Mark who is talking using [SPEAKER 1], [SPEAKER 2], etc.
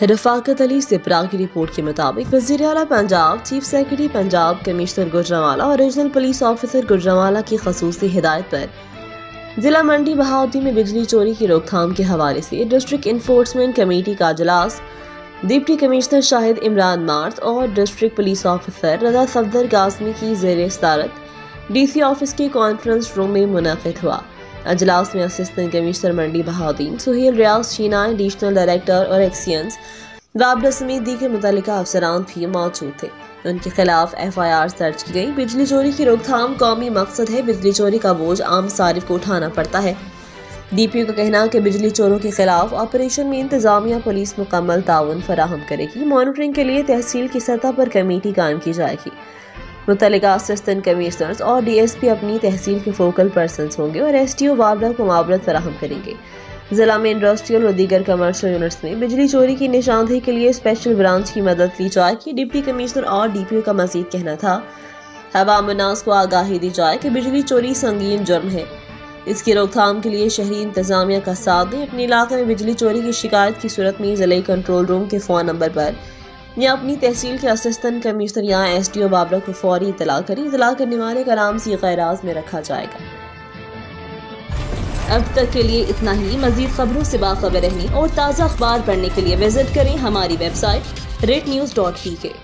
[SPEAKER 1] रफाकत अली सिपरा की रिपोर्ट के मुताबिक वज़ीर आला Punjab, chief secretary Punjab, commissioner Gujranwala और रीजनल पुलिस ऑफिसर गुजरांवाला की खसूसी हिदायत पर जिला मंडी बहाउद्दीन में बिजली चोरी की रोकथाम के हवाले से डिस्ट्रिक्ट इन्फोर्समेंट कमेटी का इजलास deputy commissioner Shahid Imran north और डिस्ट्रिक्ट पुलिस ऑफिसर रजा सफदर कासमी की ज़ेर सदारत डीसी ऑफिस के कॉन्फ्रेंस रूम में मुनक़िद हुआ। अजलास में असिस्टेंट कमिश्नर मंडी बहाउद्दीन, सुहेल रियाज शीना, एडिशनल डायरेक्टर और एक्सियंस वाबरा समेत दीगर मुतल्लिका अफसरान भी मौजूद थे। उनके खिलाफ FIR दर्ज की गई। बिजली चोरी की रोकथाम कौमी मकसद है। बिजली चोरी का बोझ आम सारिफ को उठाना पड़ता है। DPO का कहना है कि बिजली चोरों के खिलाफ ऑपरेशन में इंतजामिया पुलिस मुकम्मल ताउन फराहम करेगी। मॉनिटरिंग के लिए तहसील की सतह पर कमेटी कायम की जाएगी। मुतल्लिका असिस्टेंट कमिश्नर्स और DSP अपनी तहसील के फोकल पर्सनस होंगे और SDO वाबरा को मुआवरत फराहम करेंगे। जिला में इंडस्ट्रियल और दीगर कमर्शियल यूनिट्स में बिजली चोरी की निशानदेही के लिए स्पेशल ब्रांच की मदद ली जाएगी। डिप्टी कमिश्नर और DPO का मजीद कहना था, अवाम उन्नास को आगाही दी जाए कि बिजली चोरी संगीन जुर्म है। इसकी रोकथाम के लिए शहरी इंतजामिया का साथ दें। अपने इलाके में बिजली चोरी की शिकायत की सूरत में जिले कंट्रोल रूम के फ़ोन नंबर पर या अपनी तहसील के असिस्टेंट कमिश्नर या SDO वाबरा को फौरी इतला करें। इतला करने वाले का नाम सीग़-ए-राज़ में रखा जाएगा। अब तक के लिए इतना ही। मज़ीद खबरों से बाखबर रहने और ताज़ा अखबार पढ़ने के लिए विजिट करें हमारी वेबसाइट rednews.pk।